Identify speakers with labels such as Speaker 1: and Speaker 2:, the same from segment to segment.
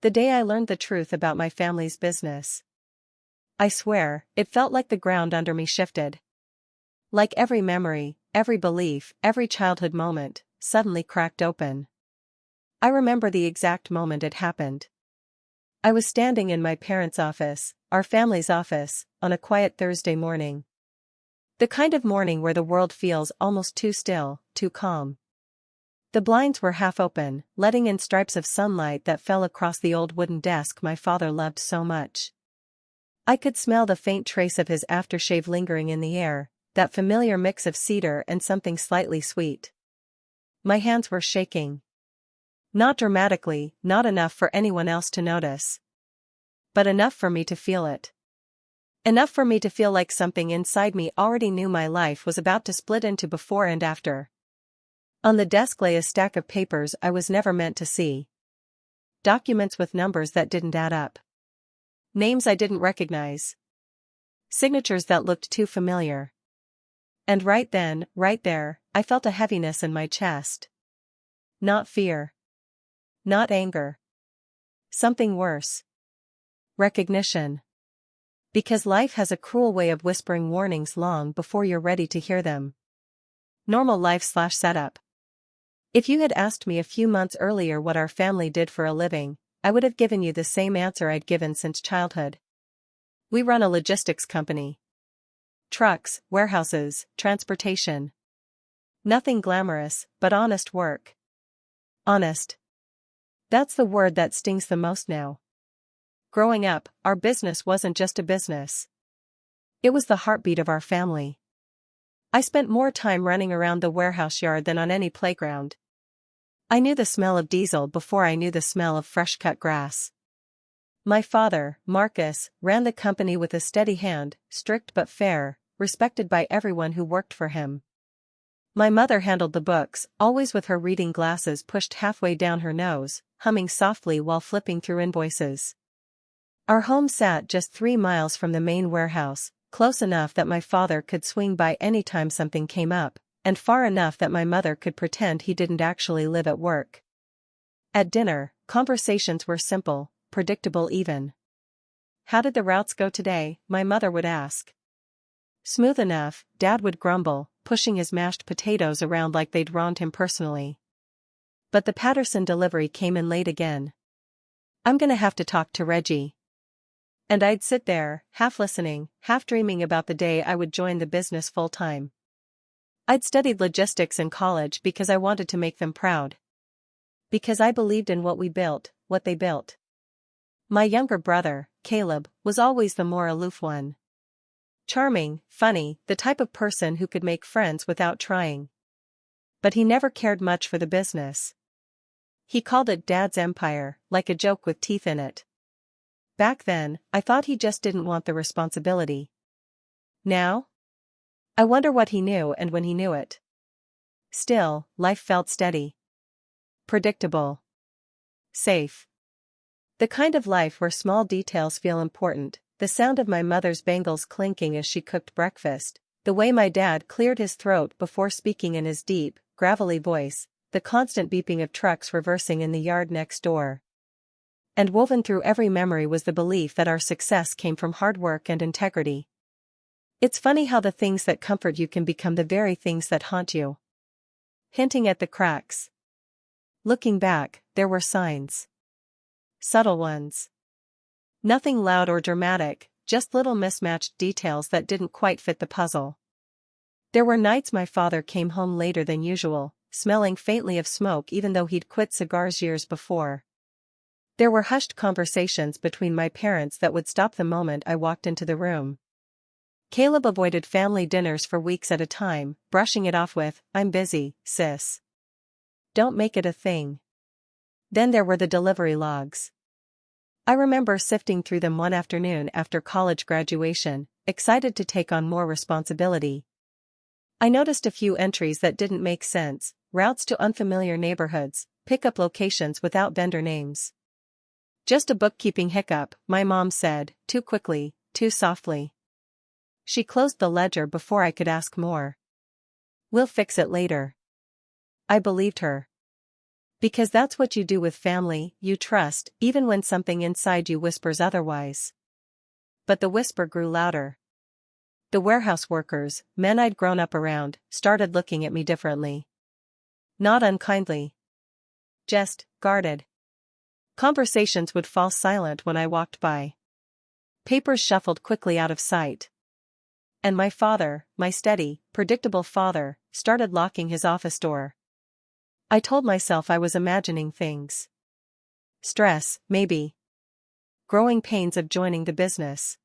Speaker 1: The day I learned the truth about my family's business. I swear, it felt like the ground under me shifted. Like every memory, every belief, every childhood moment, suddenly cracked open. I remember the exact moment it happened. I was standing in my parents' office, our family's office, on a quiet Thursday morning. The kind of morning where the world feels almost too still, too calm. The blinds were half open, letting in stripes of sunlight that fell across the old wooden desk my father loved so much. I could smell the faint trace of his aftershave lingering in the air, that familiar mix of cedar and something slightly sweet. My hands were shaking. Not dramatically, not enough for anyone else to notice. But enough for me to feel it. Enough for me to feel like something inside me already knew my life was about to split into before and after. On the desk lay a stack of papers I was never meant to see. Documents with numbers that didn't add up. Names I didn't recognize. Signatures that looked too familiar. And right then, right there, I felt a heaviness in my chest. Not fear. Not anger. Something worse. Recognition. Because life has a cruel way of whispering warnings long before you're ready to hear them. Normal life/setup. If you had asked me a few months earlier what our family did for a living, I would have given you the same answer I'd given since childhood. We run a logistics company. Trucks, warehouses, transportation. Nothing glamorous, but honest work. Honest. That's the word that stings the most now. Growing up, our business wasn't just a business. It was the heartbeat of our family. I spent more time running around the warehouse yard than on any playground. I knew the smell of diesel before I knew the smell of fresh-cut grass. My father, Marcus, ran the company with a steady hand, strict but fair, respected by everyone who worked for him. My mother handled the books, always with her reading glasses pushed halfway down her nose, humming softly while flipping through invoices. Our home sat just 3 miles from the main warehouse, close enough that my father could swing by any time something came up, and far enough that my mother could pretend he didn't actually live at work. At dinner, conversations were simple, predictable even. "How did the routes go today?" my mother would ask. "Smooth enough," Dad would grumble, pushing his mashed potatoes around like they'd wronged him personally. But the Patterson delivery came in late again. "I'm gonna have to talk to Reggie." And I'd sit there, half listening, half dreaming about the day I would join the business full-time. I'd studied logistics in college because I wanted to make them proud. Because I believed in what we built, what they built. My younger brother, Caleb, was always the more aloof one. Charming, funny, the type of person who could make friends without trying. But he never cared much for the business. He called it Dad's empire, like a joke with teeth in it. Back then, I thought he just didn't want the responsibility. Now? I wonder what he knew and when he knew it. Still, life felt steady. Predictable. Safe. The kind of life where small details feel important, the sound of my mother's bangles clinking as she cooked breakfast, the way my dad cleared his throat before speaking in his deep, gravelly voice, the constant beeping of trucks reversing in the yard next door. And woven through every memory was the belief that our success came from hard work and integrity. It's funny how the things that comfort you can become the very things that haunt you. Hinting at the cracks. Looking back, there were signs. Subtle ones. Nothing loud or dramatic, just little mismatched details that didn't quite fit the puzzle. There were nights my father came home later than usual, smelling faintly of smoke even though he'd quit cigars years before. There were hushed conversations between my parents that would stop the moment I walked into the room. Caleb avoided family dinners for weeks at a time, brushing it off with, "I'm busy, sis. Don't make it a thing." Then there were the delivery logs. I remember sifting through them one afternoon after college graduation, excited to take on more responsibility. I noticed a few entries that didn't make sense, routes to unfamiliar neighborhoods, pickup locations without vendor names. "Just a bookkeeping hiccup," my mom said, too quickly, too softly. She closed the ledger before I could ask more. "We'll fix it later." I believed her. Because that's what you do with family you trust, even when something inside you whispers otherwise. But the whisper grew louder. The warehouse workers, men I'd grown up around, started looking at me differently. Not unkindly. Just guarded. Conversations would fall silent when I walked by. Papers shuffled quickly out of sight. And my father, my steady, predictable father, started locking his office door. I told myself I was imagining things. Stress, maybe. Growing pains of joining the business.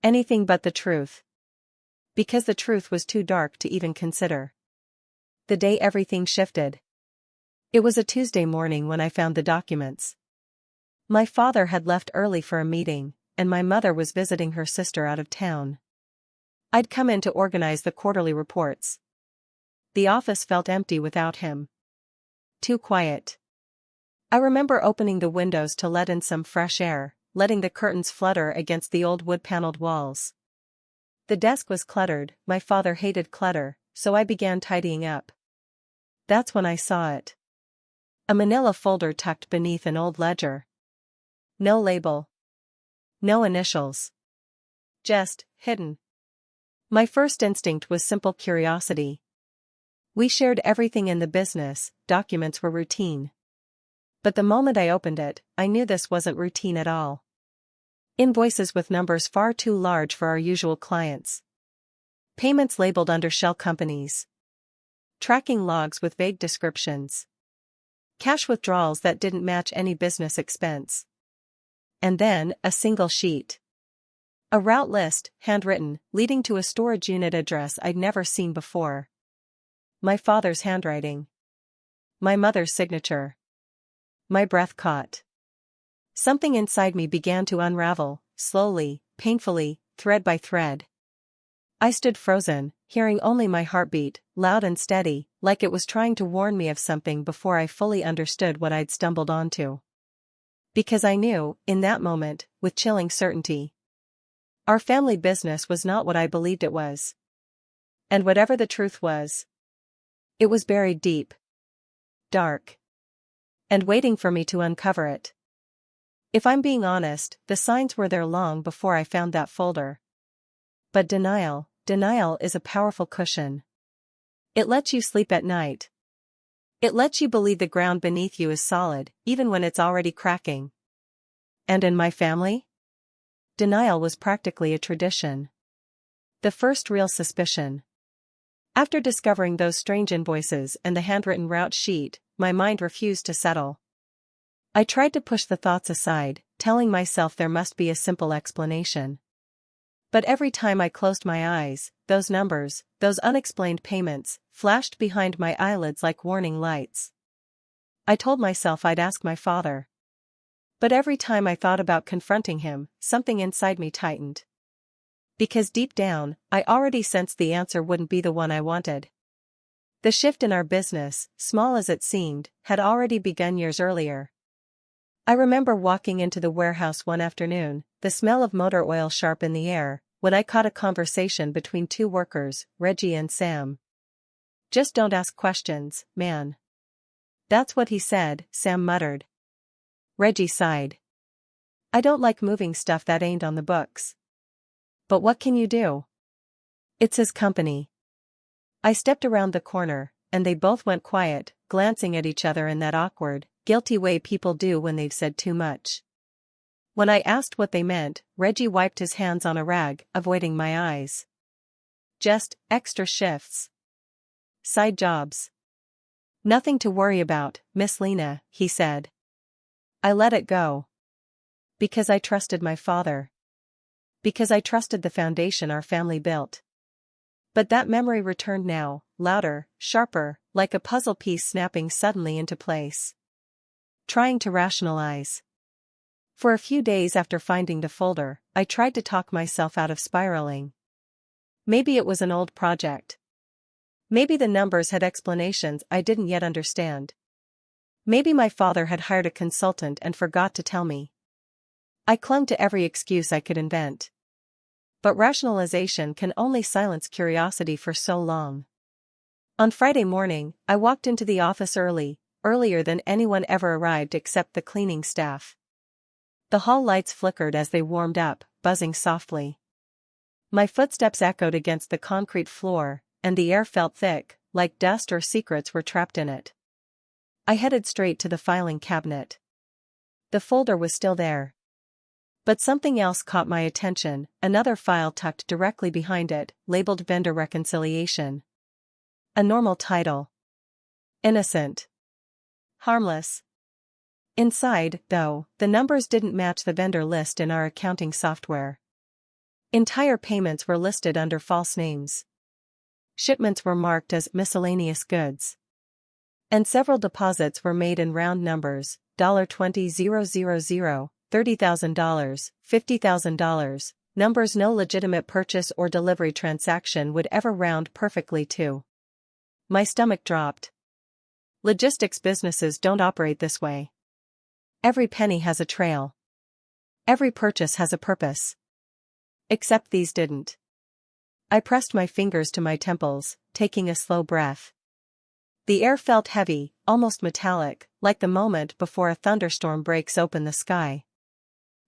Speaker 1: Anything but the truth. Because the truth was too dark to even consider. The day everything shifted. It was a Tuesday morning when I found the documents. My father had left early for a meeting, and my mother was visiting her sister out of town. I'd come in to organize the quarterly reports. The office felt empty without him. Too quiet. I remember opening the windows to let in some fresh air, letting the curtains flutter against the old wood-paneled walls. The desk was cluttered. My father hated clutter, so I began tidying up. That's when I saw it. A manila folder tucked beneath an old ledger. No label. No initials. Just hidden. My first instinct was simple curiosity. We shared everything in the business, documents were routine. But the moment I opened it, I knew this wasn't routine at all. Invoices with numbers far too large for our usual clients. Payments labeled under shell companies. Tracking logs with vague descriptions. Cash withdrawals that didn't match any business expense. And then, a single sheet. A route list, handwritten, leading to a storage unit address I'd never seen before. My father's handwriting. My mother's signature. My breath caught. Something inside me began to unravel, slowly, painfully, thread by thread. I stood frozen, hearing only my heartbeat, loud and steady, like it was trying to warn me of something before I fully understood what I'd stumbled onto. Because I knew, in that moment, with chilling certainty, our family business was not what I believed it was. And whatever the truth was, it was buried deep. Dark. And waiting for me to uncover it. If I'm being honest, the signs were there long before I found that folder. But denial is a powerful cushion. It lets you sleep at night. It lets you believe the ground beneath you is solid, even when it's already cracking. And in my family? Denial was practically a tradition. The first real suspicion. After discovering those strange invoices and the handwritten route sheet, my mind refused to settle. I tried to push the thoughts aside, telling myself there must be a simple explanation. But every time I closed my eyes, those numbers, those unexplained payments, flashed behind my eyelids like warning lights. I told myself I'd ask my father. But every time I thought about confronting him, something inside me tightened. Because deep down, I already sensed the answer wouldn't be the one I wanted. The shift in our business, small as it seemed, had already begun years earlier. I remember walking into the warehouse one afternoon, the smell of motor oil sharp in the air, when I caught a conversation between two workers, Reggie and Sam. "Just don't ask questions, man." "That's what he said," Sam muttered. Reggie sighed. "I don't like moving stuff that ain't on the books. But what can you do? It's his company." I stepped around the corner, and they both went quiet, glancing at each other in that awkward, guilty way people do when they've said too much. When I asked what they meant, Reggie wiped his hands on a rag, avoiding my eyes. "Just extra shifts. Side jobs. Nothing to worry about, Miss Lena," he said. I let it go. Because I trusted my father. Because I trusted the foundation our family built. But that memory returned now, louder, sharper, like a puzzle piece snapping suddenly into place. Trying to rationalize. For a few days after finding the folder, I tried to talk myself out of spiraling. Maybe it was an old project. Maybe the numbers had explanations I didn't yet understand. Maybe my father had hired a consultant and forgot to tell me. I clung to every excuse I could invent. But rationalization can only silence curiosity for so long. On Friday morning, I walked into the office early earlier than anyone ever arrived except the cleaning staff. The hall lights flickered as they warmed up, buzzing softly. My footsteps echoed against the concrete floor, and the air felt thick, like dust or secrets were trapped in it. I headed straight to the filing cabinet. The folder was still there. But something else caught my attention, another file tucked directly behind it, labeled Vendor Reconciliation. A normal title. Innocent. Harmless. Inside, though, the numbers didn't match the vendor list in our accounting software. Entire payments were listed under false names. Shipments were marked as miscellaneous goods. And several deposits were made in round numbers, $20,000, $30,000, $50,000, numbers no legitimate purchase or delivery transaction would ever round perfectly to. My stomach dropped. Logistics businesses don't operate this way. Every penny has a trail. Every purchase has a purpose. Except these didn't. I pressed my fingers to my temples, taking a slow breath. The air felt heavy, almost metallic, like the moment before a thunderstorm breaks open the sky.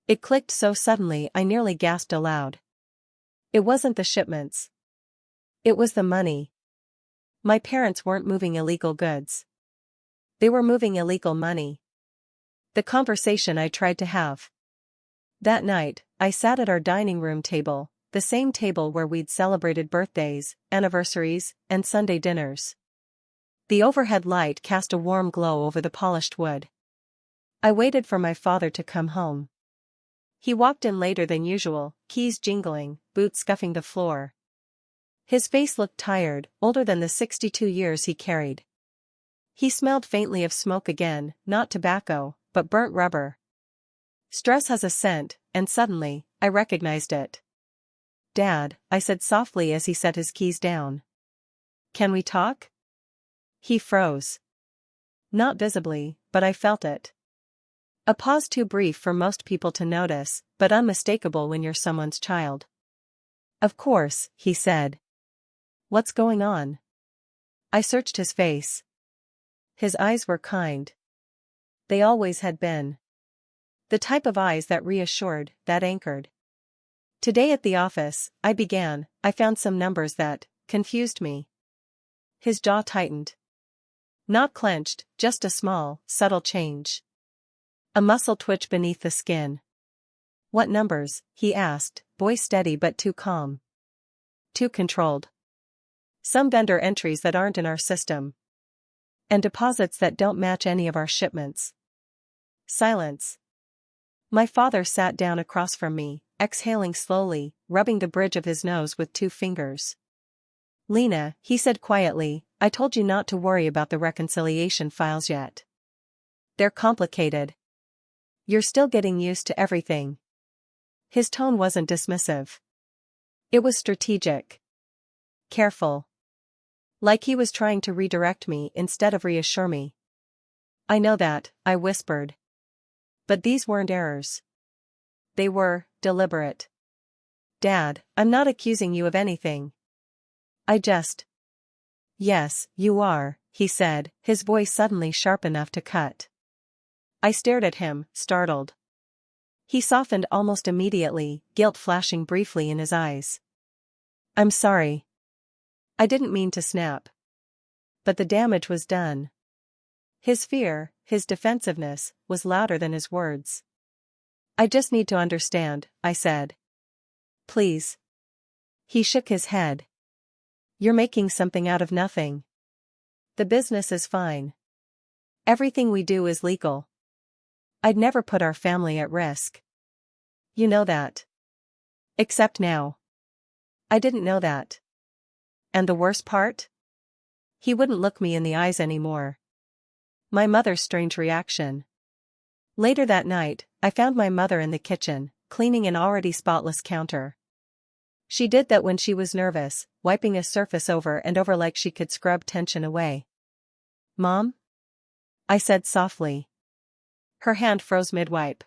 Speaker 1: It clicked so suddenly I nearly gasped aloud. It wasn't the shipments. It was the money. My parents weren't moving illegal goods. They were moving illegal money. The conversation I tried to have. That night, I sat at our dining room table, the same table where we'd celebrated birthdays, anniversaries, and Sunday dinners. The overhead light cast a warm glow over the polished wood. I waited for my father to come home. He walked in later than usual, keys jingling, boots scuffing the floor. His face looked tired, older than the 62 years he carried. He smelled faintly of smoke again, not tobacco, but burnt rubber. Stress has a scent, and suddenly, I recognized it. "Dad," I said softly as he set his keys down. "Can we talk?" He froze. Not visibly, but I felt it. A pause too brief for most people to notice, but unmistakable when you're someone's child. "Of course," he said. "What's going on?" I searched his face. His eyes were kind. They always had been. The type of eyes that reassured, that anchored. "Today at the office," I began, "I found some numbers that confused me." His jaw tightened. Not clenched, just a small, subtle change. A muscle twitch beneath the skin. "What numbers?" he asked, voice steady but too calm. Too controlled. "Some vendor entries that aren't in our system. And deposits that don't match any of our shipments." Silence. My father sat down across from me, exhaling slowly, rubbing the bridge of his nose with 2 fingers. "Lena," he said quietly, "I told you not to worry about the reconciliation files yet. They're complicated. You're still getting used to everything." His tone wasn't dismissive. It was strategic. Careful. Like he was trying to redirect me instead of reassure me. "I know that," I whispered. "But these weren't errors. They were deliberate." "Dad, I'm not accusing you of anything. I just..." "Yes, you are," he said, his voice suddenly sharp enough to cut. I stared at him, startled. He softened almost immediately, guilt flashing briefly in his eyes. "I'm sorry. I didn't mean to snap. But the damage was done." His fear, his defensiveness, was louder than his words. "I just need to understand," I said. "Please." He shook his head. "You're making something out of nothing. The business is fine. Everything we do is legal. I'd never put our family at risk. You know that. Except now. I didn't know that. And the worst part? He wouldn't look me in the eyes anymore. My mother's strange reaction. Later that night, I found my mother in the kitchen, cleaning an already spotless counter. She did that when she was nervous, wiping a surface over and over like she could scrub tension away. "Mom?" I said softly. Her hand froze mid-wipe.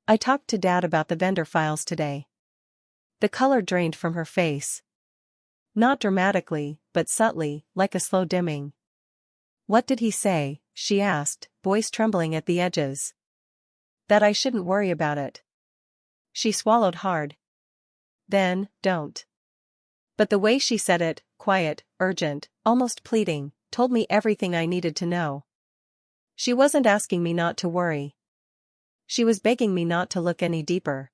Speaker 1: "I talked to Dad about the vendor files today." The color drained from her face. Not dramatically, but subtly, like a slow dimming. What did he say? She asked, voice trembling at the edges. That I shouldn't worry about it. She swallowed hard. Then, don't. But the way she said it, quiet, urgent, almost pleading, told me everything I needed to know. She wasn't asking me not to worry. She was begging me not to look any deeper.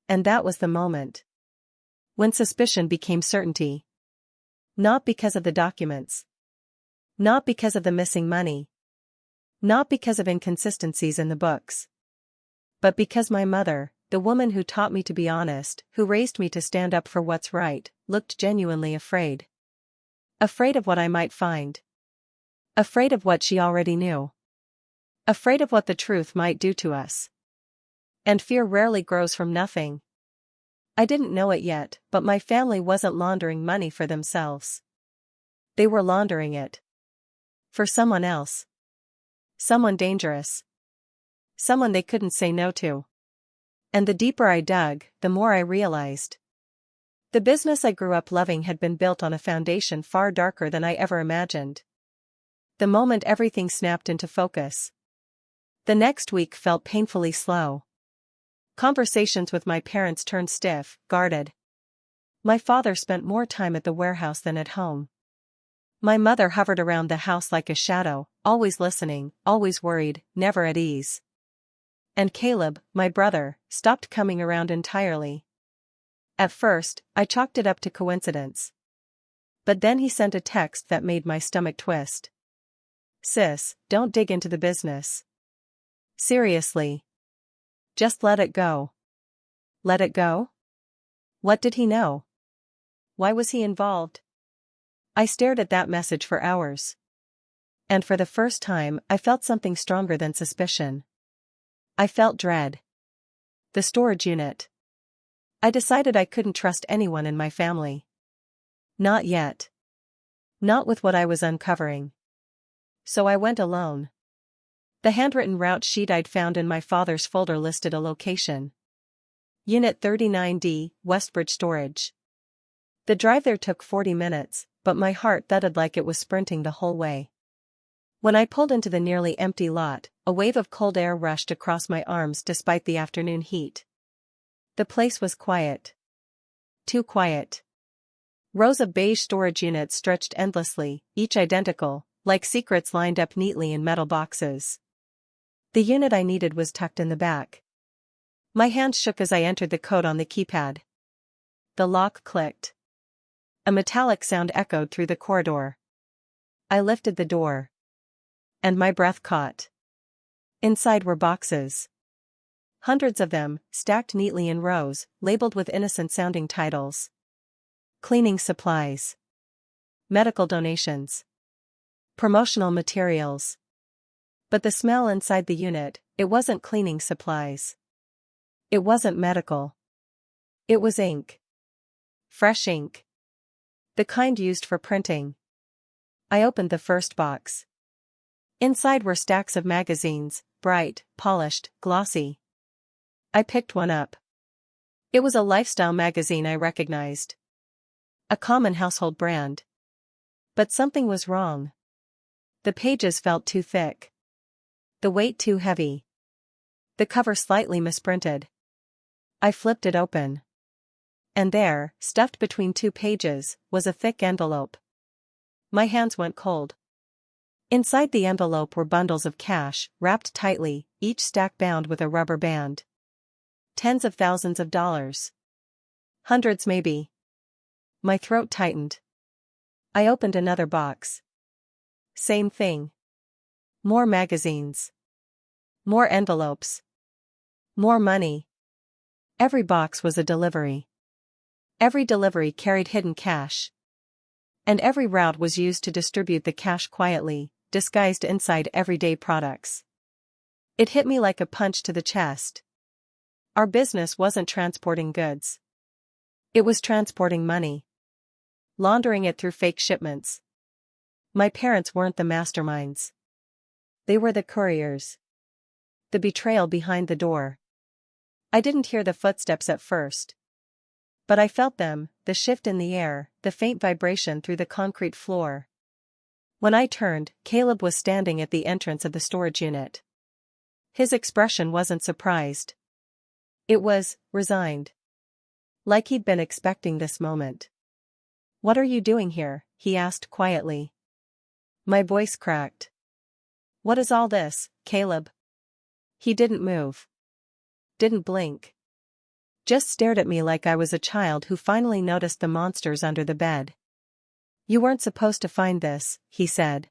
Speaker 1: And that was the moment when suspicion became certainty. Not because of the documents. Not because of the missing money. Not because of inconsistencies in the books. But because my mother, the woman who taught me to be honest, who raised me to stand up for what's right, looked genuinely afraid. Afraid of what I might find. Afraid of what she already knew. Afraid of what the truth might do to us. And fear rarely grows from nothing. I didn't know it yet, but my family wasn't laundering money for themselves. They were laundering it for someone else. Someone dangerous. Someone they couldn't say no to. And the deeper I dug, the more I realized. The business I grew up loving had been built on a foundation far darker than I ever imagined. The moment everything snapped into focus. The next week felt painfully slow. Conversations with my parents turned stiff, guarded. My father spent more time at the warehouse than at home. My mother hovered around the house like a shadow, always listening, always worried, never at ease. And Caleb, my brother, stopped coming around entirely. At first, I chalked it up to coincidence. But then he sent a text that made my stomach twist. Sis, don't dig into the business. Seriously. Just let it go. Let it go? What did he know? Why was he involved? I stared at that message for hours. And for the first time, I felt something stronger than suspicion. I felt dread. The storage unit. I decided I couldn't trust anyone in my family. Not yet. Not with what I was uncovering. So I went alone. The handwritten route sheet I'd found in my father's folder listed a location. Unit 39D, Westbridge Storage. The drive there took 40 minutes, but my heart thudded like it was sprinting the whole way. When I pulled into the nearly empty lot, a wave of cold air rushed across my arms despite the afternoon heat. The place was quiet. Too quiet. Rows of beige storage units stretched endlessly, each identical, like secrets lined up neatly in metal boxes. The unit I needed was tucked in the back. My hands shook as I entered the code on the keypad. The lock clicked. A metallic sound echoed through the corridor. I lifted the door. And my breath caught. Inside were boxes. Hundreds of them, stacked neatly in rows, labeled with innocent-sounding titles. Cleaning supplies. Medical donations. Promotional materials. But the smell inside the unit, it wasn't cleaning supplies. It wasn't medical. It was ink. Fresh ink. The kind used for printing. I opened the first box. Inside were stacks of magazines, bright, polished, glossy. I picked one up. It was a lifestyle magazine I recognized. A common household brand. But something was wrong. The pages felt too thick. The weight too heavy. The cover slightly misprinted. I flipped it open. And there, stuffed between two pages, was a thick envelope. My hands went cold. Inside the envelope were bundles of cash, wrapped tightly, each stack bound with a rubber band. Tens of thousands of dollars. Hundreds maybe. My throat tightened. I opened another box. Same thing. More magazines. More envelopes. More money. Every box was a delivery. Every delivery carried hidden cash. And every route was used to distribute the cash quietly, disguised inside everyday products. It hit me like a punch to the chest. Our business wasn't transporting goods. It was transporting money. Laundering it through fake shipments. My parents weren't the masterminds. They were the couriers. The betrayal behind the door. I didn't hear the footsteps at first. But I felt them, the shift in the air, the faint vibration through the concrete floor. When I turned, Caleb was standing at the entrance of the storage unit. His expression wasn't surprised. It was resigned. Like he'd been expecting this moment. "What are you doing here?" he asked quietly. My voice cracked. "What is all this, Caleb?" He didn't move. Didn't blink. Just stared at me like I was a child who finally noticed the monsters under the bed. "You weren't supposed to find this," he said.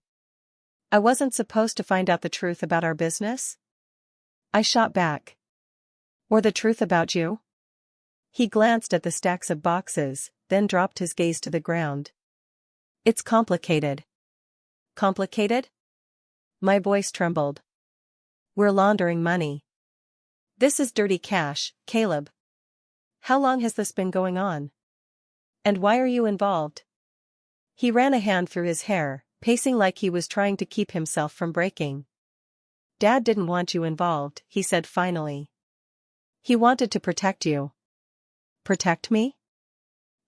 Speaker 1: "I wasn't supposed to find out the truth about our business?" I shot back. "Or the truth about you?" He glanced at the stacks of boxes, then dropped his gaze to the ground. "It's complicated." "Complicated?" My voice trembled. "We're laundering money. This is dirty cash, Caleb. How long has this been going on? And why are you involved?" He ran a hand through his hair, pacing like he was trying to keep himself from breaking. "Dad didn't want you involved," he said finally. "He wanted to protect you." "Protect me?"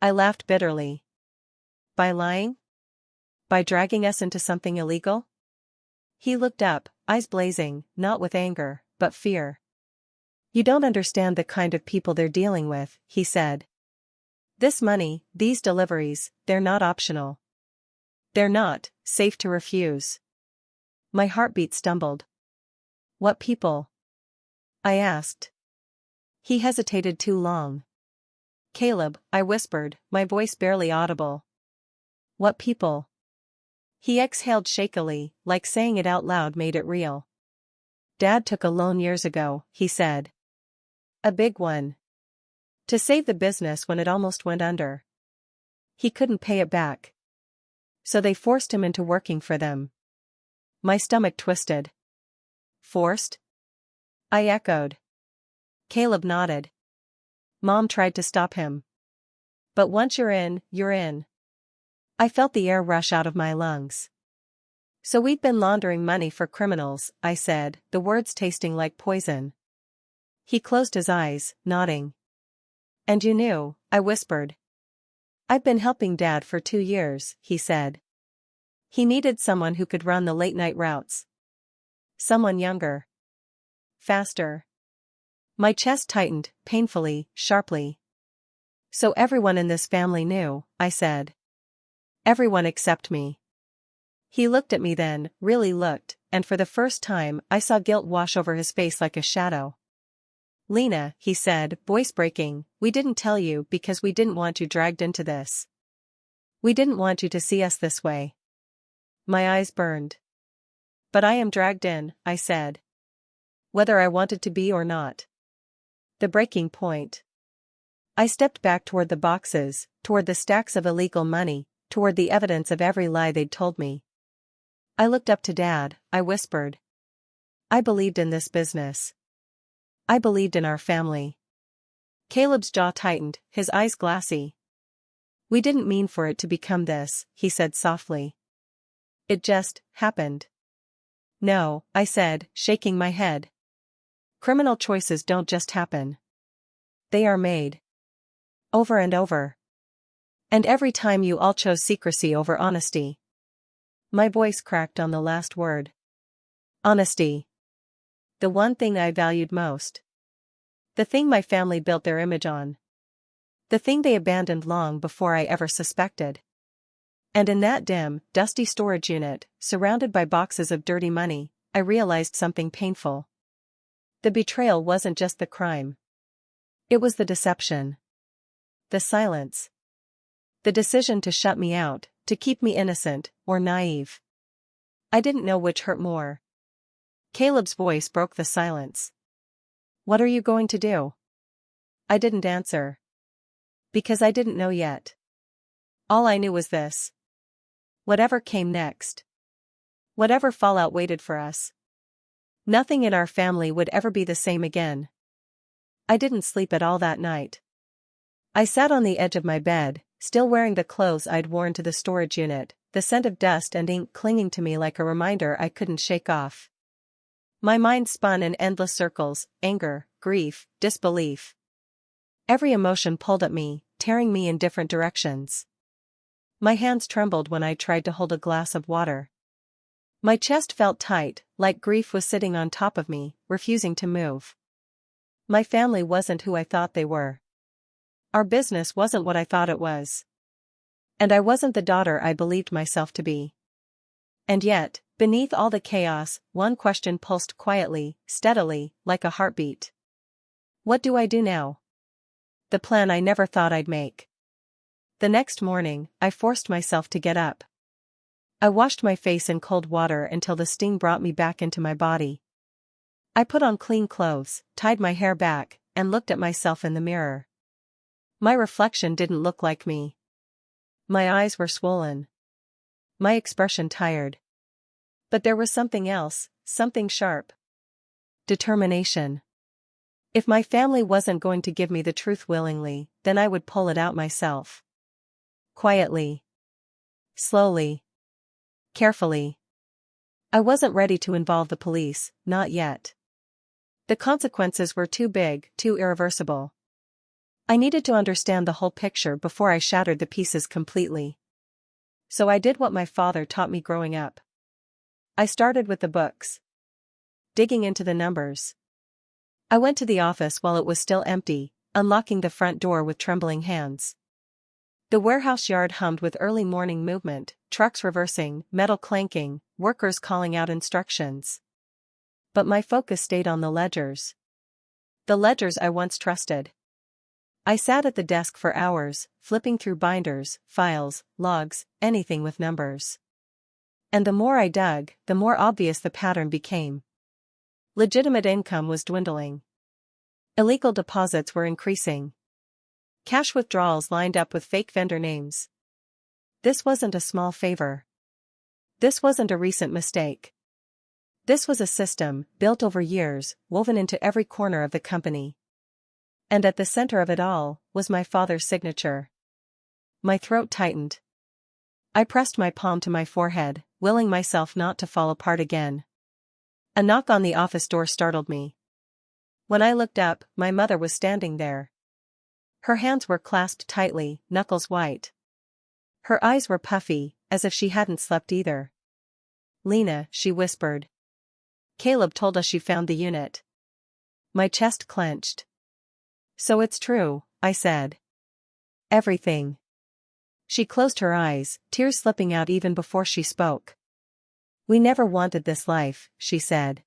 Speaker 1: I laughed bitterly. "By lying? By dragging us into something illegal?" He looked up, eyes blazing, not with anger, but fear. "You don't understand the kind of people they're dealing with," he said. "This money, these deliveries, they're not optional. They're not safe to refuse." My heartbeat stumbled. "What people?" I asked. He hesitated too long. "Caleb," I whispered, my voice barely audible. "What people?" He exhaled shakily, like saying it out loud made it real. "Dad took a loan years ago," he said. "A big one. To save the business when it almost went under. He couldn't pay it back. So they forced him into working for them." My stomach twisted. "Forced?" I echoed. Caleb nodded. "Mom tried to stop him. But once you're in, you're in." I felt the air rush out of my lungs. "So we've been laundering money for criminals," I said, the words tasting like poison. He closed his eyes, nodding. "And you knew," I whispered. "I've been helping Dad for 2 years," he said. "He needed someone who could run the late-night routes. Someone younger. Faster." My chest tightened, painfully, sharply. "So everyone in this family knew," I said. "Everyone except me." He looked at me then, really looked, and for the first time I saw guilt wash over his face like a shadow. "Lena," he said, voice breaking, "we didn't tell you because we didn't want you dragged into this. We didn't want you to see us this way." My eyes burned. "But I am dragged in," I said. "Whether I wanted to be or not." The breaking point. I stepped back toward the boxes, toward the stacks of illegal money, toward the evidence of every lie they'd told me. I looked up to Dad, I whispered. I believed in this business. I believed in our family. Caleb's jaw tightened, his eyes glassy. "We didn't mean for it to become this," he said softly. "It just happened." "No," I said, shaking my head. "Criminal choices don't just happen. They are made. Over and over. And every time you all chose secrecy over honesty." My voice cracked on the last word. Honesty. The one thing I valued most. The thing my family built their image on. The thing they abandoned long before I ever suspected. And in that dim, dusty storage unit, surrounded by boxes of dirty money, I realized something painful. The betrayal wasn't just the crime. It was the deception. The silence. The decision to shut me out, to keep me innocent, or naive. I didn't know which hurt more. Caleb's voice broke the silence. "What are you going to do?" I didn't answer. Because I didn't know yet. All I knew was this. Whatever came next. Whatever fallout waited for us. Nothing in our family would ever be the same again. I didn't sleep at all that night. I sat on the edge of my bed, still wearing the clothes I'd worn to the storage unit, the scent of dust and ink clinging to me like a reminder I couldn't shake off. My mind spun in endless circles, anger, grief, disbelief. Every emotion pulled at me, tearing me in different directions. My hands trembled when I tried to hold a glass of water. My chest felt tight, like grief was sitting on top of me, refusing to move. My family wasn't who I thought they were. Our business wasn't what I thought it was. And I wasn't the daughter I believed myself to be. And yet, beneath all the chaos, one question pulsed quietly, steadily, like a heartbeat. What do I do now? The plan I never thought I'd make. The next morning, I forced myself to get up. I washed my face in cold water until the sting brought me back into my body. I put on clean clothes, tied my hair back, and looked at myself in the mirror. My reflection didn't look like me. My eyes were swollen. My expression tired. But there was something else, something sharp. Determination. If my family wasn't going to give me the truth willingly, then I would pull it out myself. Quietly. Slowly. Carefully. I wasn't ready to involve the police, not yet. The consequences were too big, too irreversible. I needed to understand the whole picture before I shattered the pieces completely. So I did what my father taught me growing up. I started with the books. Digging into the numbers. I went to the office while it was still empty, unlocking the front door with trembling hands. The warehouse yard hummed with early morning movement, trucks reversing, metal clanking, workers calling out instructions. But my focus stayed on the ledgers. The ledgers I once trusted. I sat at the desk for hours, flipping through binders, files, logs, anything with numbers. And the more I dug, the more obvious the pattern became. Legitimate income was dwindling. Illegal deposits were increasing. Cash withdrawals lined up with fake vendor names. This wasn't a small favor. This wasn't a recent mistake. This was a system, built over years, woven into every corner of the company. And at the center of it all, was my father's signature. My throat tightened. I pressed my palm to my forehead, willing myself not to fall apart again. A knock on the office door startled me. When I looked up, my mother was standing there. Her hands were clasped tightly, knuckles white. Her eyes were puffy, as if she hadn't slept either. "Lena," she whispered. "Caleb told us you found the unit." My chest clenched. "So it's true," I said. "Everything." She closed her eyes, tears slipping out even before she spoke. "We never wanted this life," she said.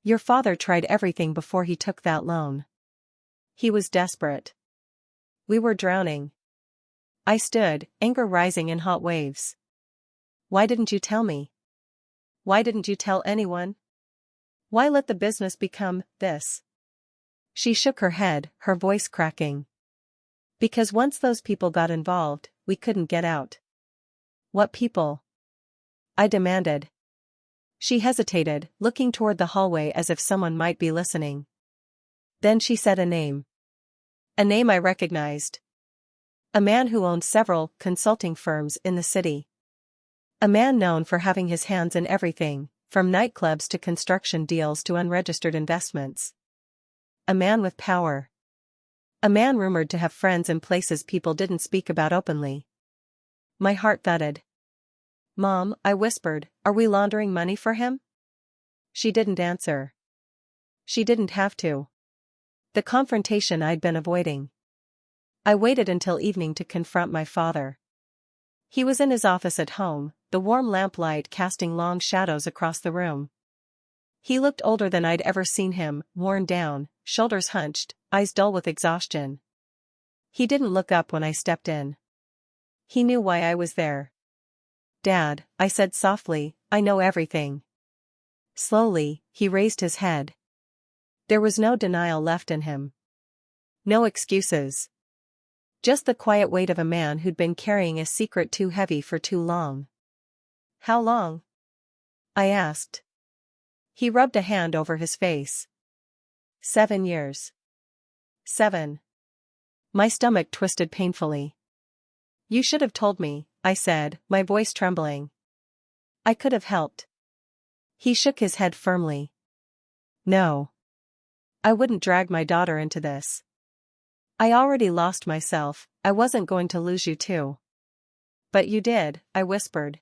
Speaker 1: "Your father tried everything before he took that loan. He was desperate. We were drowning." I stood, anger rising in hot waves. "Why didn't you tell me? Why didn't you tell anyone? Why let the business become this?" She shook her head, her voice cracking. "Because once those people got involved, we couldn't get out." "What people?" I demanded. She hesitated, looking toward the hallway as if someone might be listening. Then she said a name. A name I recognized. A man who owned several consulting firms in the city. A man known for having his hands in everything, from nightclubs to construction deals to unregistered investments. A man with power. A man rumored to have friends in places people didn't speak about openly. My heart thudded. "Mom," I whispered, "are we laundering money for him?" She didn't answer. She didn't have to. The confrontation I'd been avoiding. I waited until evening to confront my father. He was in his office at home, the warm lamplight casting long shadows across the room. He looked older than I'd ever seen him, worn down, shoulders hunched, eyes dull with exhaustion. He didn't look up when I stepped in. He knew why I was there. "Dad," I said softly, "I know everything." Slowly, he raised his head. There was no denial left in him. No excuses. Just the quiet weight of a man who'd been carrying a secret too heavy for too long. "How long?" I asked. He rubbed a hand over his face. 7 years. 7. My stomach twisted painfully. "You should have told me," I said, my voice trembling. "I could have helped." He shook his head firmly. "No. I wouldn't drag my daughter into this. I already lost myself, I wasn't going to lose you too." But you did, I whispered.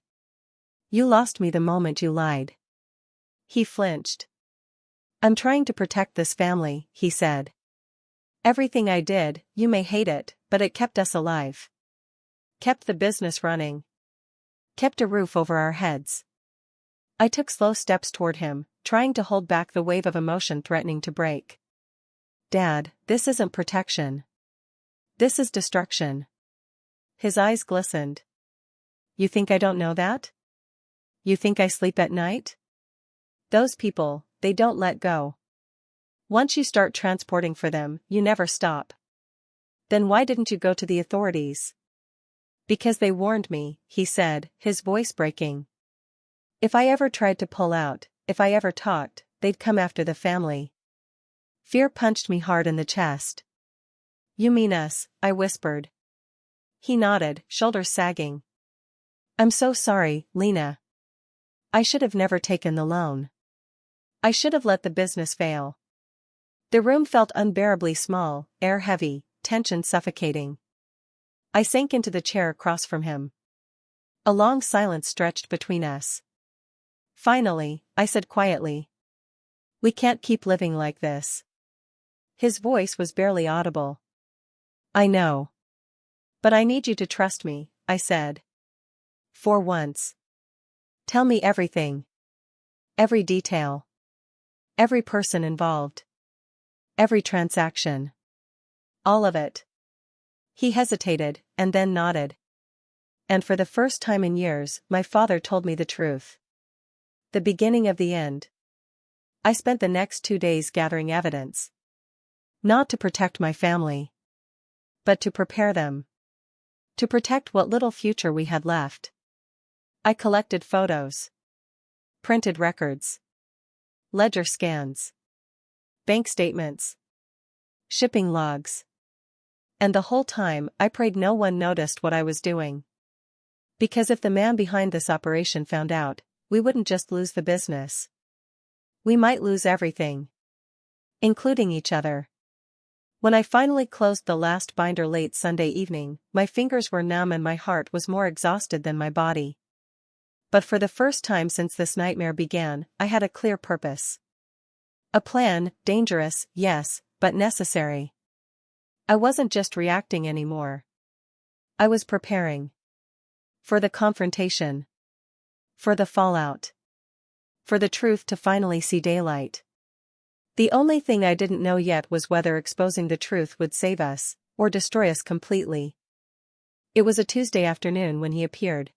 Speaker 1: You lost me the moment you lied. He flinched. I'm trying to protect this family, he said. Everything I did, you may hate it, but it kept us alive. Kept the business running. Kept a roof over our heads. I took slow steps toward him, trying to hold back the wave of emotion threatening to break. Dad, this isn't protection. This is destruction. His eyes glistened. You think I don't know that? You think I sleep at night? Those people, they don't let go. Once you start transporting for them, you never stop. Then why didn't you go to the authorities? Because they warned me, he said, his voice breaking. If I ever tried to pull out, if I ever talked, they'd come after the family. Fear punched me hard in the chest. You mean us, I whispered. He nodded, shoulders sagging. I'm so sorry, Lena. I should have never taken the loan. I should have let the business fail. The room felt unbearably small, air heavy, tension suffocating. I sank into the chair across from him. A long silence stretched between us. Finally, I said quietly. We can't keep living like this. His voice was barely audible. I know. But I need you to trust me, I said. For once. Tell me everything. Every detail. Every person involved. Every transaction. All of it. He hesitated, and then nodded. And for the first time in years, my father told me the truth. The beginning of the end. I spent the next 2 days gathering evidence. Not to protect my family. But to prepare them. To protect what little future we had left. I collected photos. Printed records. Ledger scans. Bank statements. Shipping logs. And the whole time, I prayed no one noticed what I was doing. Because if the man behind this operation found out, we wouldn't just lose the business. We might lose everything. Including each other. When I finally closed the last binder late Sunday evening, my fingers were numb and my heart was more exhausted than my body. But for the first time since this nightmare began, I had a clear purpose. A plan, dangerous, yes, but necessary. I wasn't just reacting anymore. I was preparing. For the confrontation. For the fallout. For the truth to finally see daylight. The only thing I didn't know yet was whether exposing the truth would save us, or destroy us completely. It was a Tuesday afternoon when he appeared.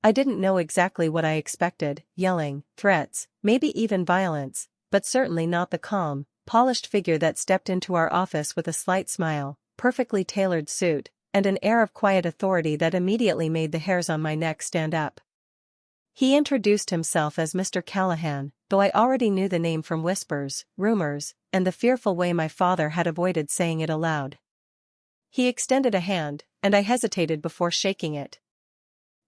Speaker 1: I didn't know exactly what I expected, yelling, threats, maybe even violence, but certainly not the calm, polished figure that stepped into our office with a slight smile, perfectly tailored suit, and an air of quiet authority that immediately made the hairs on my neck stand up. He introduced himself as Mr. Callahan, though I already knew the name from whispers, rumors, and the fearful way my father had avoided saying it aloud. He extended a hand, and I hesitated before shaking it.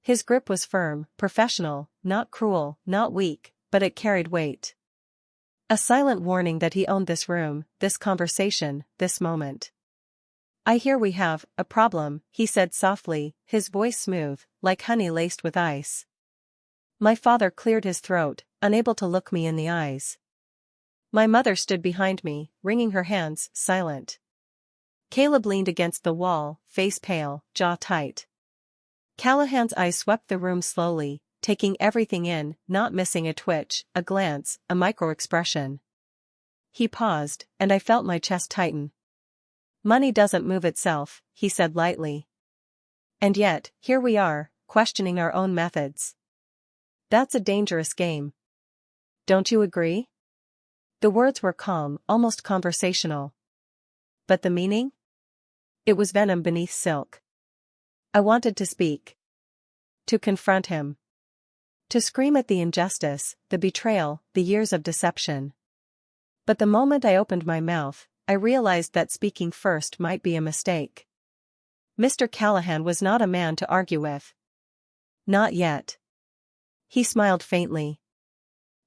Speaker 1: His grip was firm, professional, not cruel, not weak, but it carried weight. A silent warning that he owned this room, this conversation, this moment. I hear we have a problem, he said softly, his voice smooth, like honey laced with ice. My father cleared his throat, unable to look me in the eyes. My mother stood behind me, wringing her hands, silent. Caleb leaned against the wall, face pale, jaw tight. Callahan's eyes swept the room slowly, taking everything in, not missing a twitch, a glance, a micro-expression. He paused, and I felt my chest tighten. Money doesn't move itself, he said lightly. And yet, here we are, questioning our own methods. That's a dangerous game. Don't you agree? The words were calm, almost conversational. But the meaning? It was venom beneath silk. I wanted to speak. To confront him. To scream at the injustice, the betrayal, the years of deception. But the moment I opened my mouth, I realized that speaking first might be a mistake. Mr. Callahan was not a man to argue with. Not yet. He smiled faintly.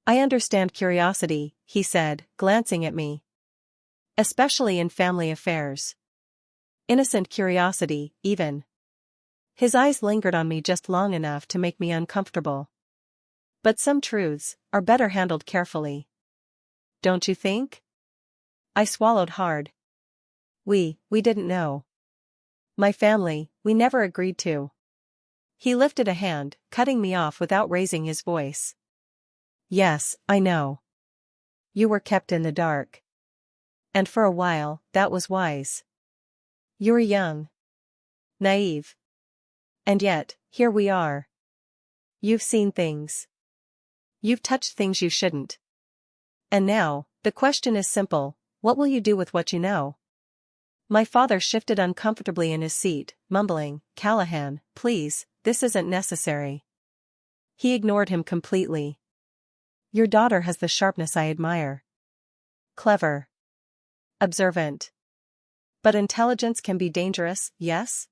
Speaker 1: I understand curiosity, he said, glancing at me. Especially in family affairs. Innocent curiosity, even. His eyes lingered on me just long enough to make me uncomfortable. But some truths are better handled carefully. Don't you think? I swallowed hard. We didn't know. My family, we never agreed to. He lifted a hand, cutting me off without raising his voice. Yes, I know. You were kept in the dark. And for a while, that was wise. You were young. Naive. And yet, here we are. You've seen things. You've touched things you shouldn't. And now, the question is simple, what will you do with what you know? My father shifted uncomfortably in his seat, mumbling, Callahan, please, this isn't necessary. He ignored him completely. Your daughter has the sharpness I admire. Clever. Observant. But intelligence can be dangerous, yes?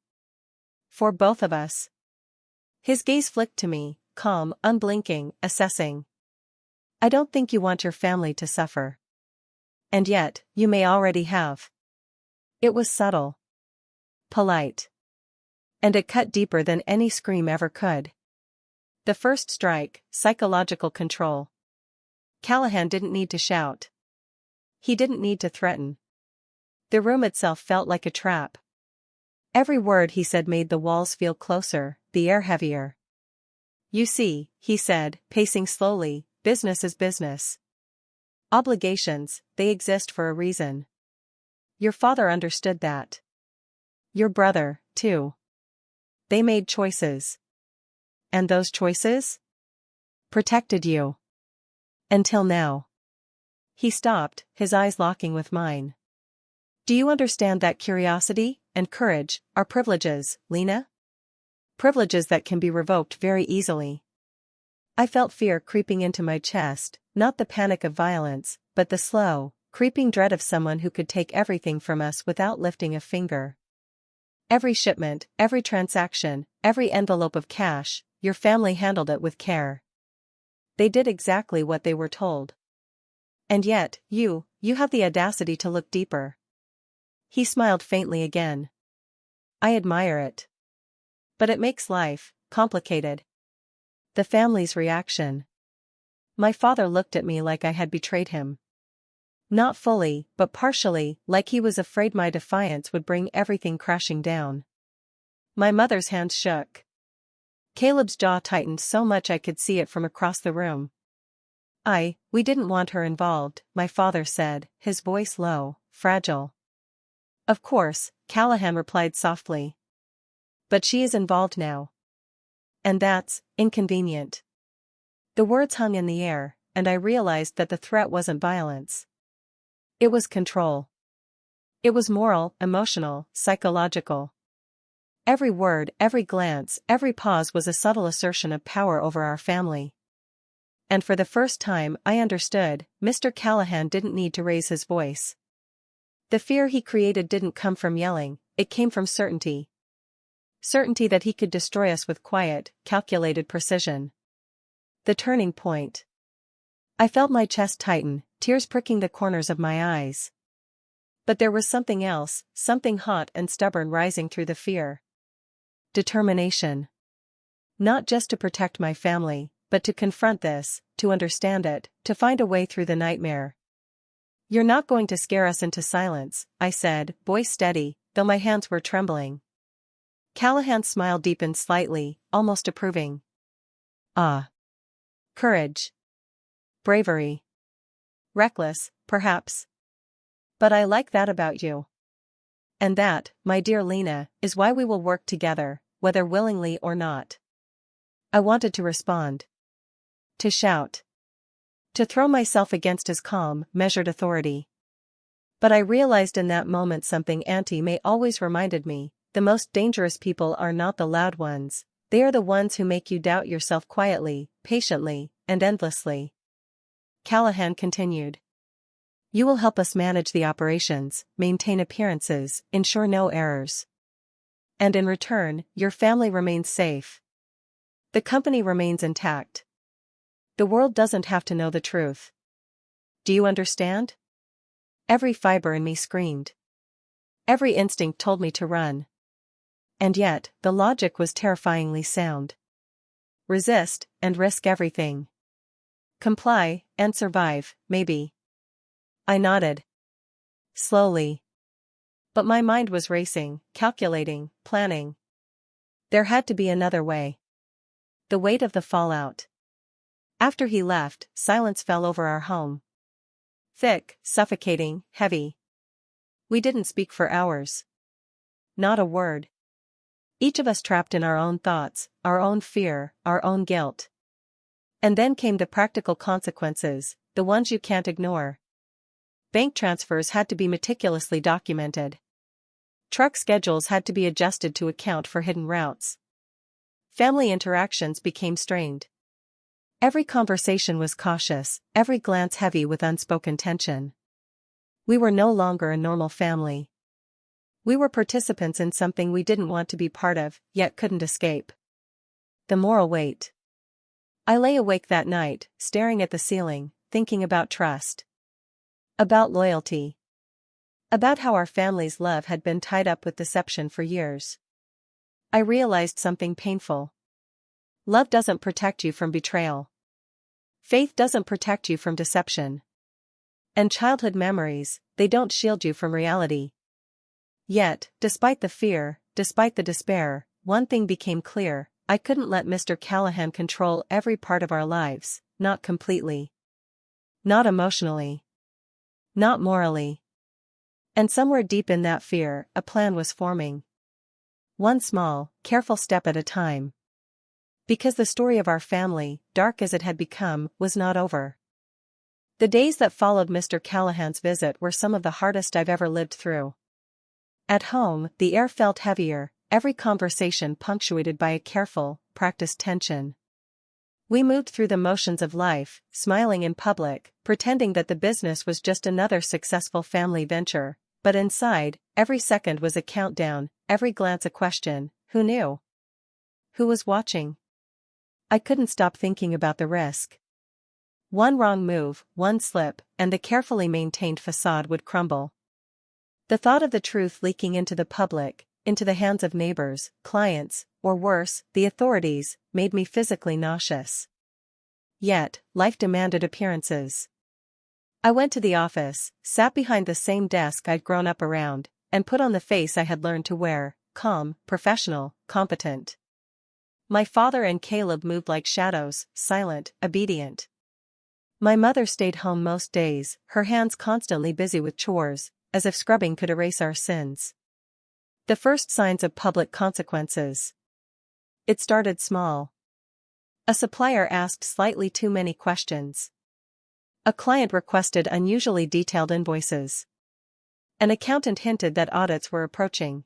Speaker 1: For both of us. His gaze flicked to me, calm, unblinking, assessing. I don't think you want your family to suffer. And yet, you may already have. It was subtle. Polite. And it cut deeper than any scream ever could. The first strike, psychological control. Callahan didn't need to shout. He didn't need to threaten. The room itself felt like a trap. Every word he said made the walls feel closer, the air heavier. You see, he said, pacing slowly, business is business. Obligations, they exist for a reason. Your father understood that. Your brother, too. They made choices. And those choices? Protected you. Until now. He stopped, his eyes locking with mine. Do you understand that curiosity and courage are privileges, Lena? Privileges that can be revoked very easily. I felt fear creeping into my chest, not the panic of violence, but the slow, creeping dread of someone who could take everything from us without lifting a finger. Every shipment, every transaction, every envelope of cash, your family handled it with care. They did exactly what they were told. And yet, you have the audacity to look deeper. He smiled faintly again. I admire it. But it makes life complicated. The family's reaction. My father looked at me like I had betrayed him. Not fully, but partially, like he was afraid my defiance would bring everything crashing down. My mother's hands shook. Caleb's jaw tightened so much I could see it from across the room. We didn't want her involved, my father said, his voice low, fragile. Of course, Callahan replied softly. But she is involved now. And that's inconvenient. The words hung in the air, and I realized that the threat wasn't violence. It was control. It was moral, emotional, psychological. Every word, every glance, every pause was a subtle assertion of power over our family. And for the first time I understood, Mr. Callahan didn't need to raise his voice. The fear he created didn't come from yelling, it came from certainty. Certainty that he could destroy us with quiet, calculated precision. The turning point. I felt my chest tighten, tears pricking the corners of my eyes. But there was something else, something hot and stubborn rising through the fear. Determination. Not just to protect my family, but to confront this, to understand it, to find a way through the nightmare. You're not going to scare us into silence, I said, voice steady, though my hands were trembling. Callahan's smile deepened slightly, almost approving. Ah. Courage. Bravery. Reckless, perhaps. But I like that about you. And that, my dear Lena, is why we will work together, whether willingly or not. I wanted to respond. To shout. To throw myself against his calm, measured authority. But I realized in that moment something Auntie May always reminded me, the most dangerous people are not the loud ones, they are the ones who make you doubt yourself quietly, patiently, and endlessly. Callahan continued. You will help us manage the operations, maintain appearances, ensure no errors. And in return, your family remains safe. The company remains intact. The world doesn't have to know the truth. Do you understand? Every fiber in me screamed. Every instinct told me to run. And yet, the logic was terrifyingly sound. Resist, and risk everything. Comply, and survive, maybe. I nodded. Slowly. But my mind was racing, calculating, planning. There had to be another way. The weight of the fallout. After he left, silence fell over our home. Thick, suffocating, heavy. We didn't speak for hours. Not a word. Each of us trapped in our own thoughts, our own fear, our own guilt. And then came the practical consequences, the ones you can't ignore. Bank transfers had to be meticulously documented. Truck schedules had to be adjusted to account for hidden routes. Family interactions became strained. Every conversation was cautious, every glance heavy with unspoken tension. We were no longer a normal family. We were participants in something we didn't want to be part of, yet couldn't escape. The moral weight. I lay awake that night, staring at the ceiling, thinking about trust. About loyalty. About how our family's love had been tied up with deception for years. I realized something painful. Love doesn't protect you from betrayal. Faith doesn't protect you from deception. And childhood memories, they don't shield you from reality. Yet, despite the fear, despite the despair, one thing became clear: I couldn't let Mr. Callahan control every part of our lives, not completely. Not emotionally. Not morally. And somewhere deep in that fear, a plan was forming. One small, careful step at a time. Because the story of our family, dark as it had become, was not over. The days that followed Mr. Callahan's visit were some of the hardest I've ever lived through. At home, the air felt heavier, every conversation punctuated by a careful, practiced tension. We moved through the motions of life, smiling in public, pretending that the business was just another successful family venture, but inside, every second was a countdown, every glance a question: who knew? Who was watching? I couldn't stop thinking about the risk. One wrong move, one slip, and the carefully maintained facade would crumble. The thought of the truth leaking into the public, into the hands of neighbors, clients, or worse, the authorities, made me physically nauseous. Yet, life demanded appearances. I went to the office, sat behind the same desk I'd grown up around, and put on the face I had learned to wear: calm, professional, competent. My father and Caleb moved like shadows, silent, obedient. My mother stayed home most days, her hands constantly busy with chores, as if scrubbing could erase our sins. The first signs of public consequences. It started small. A supplier asked slightly too many questions. A client requested unusually detailed invoices. An accountant hinted that audits were approaching.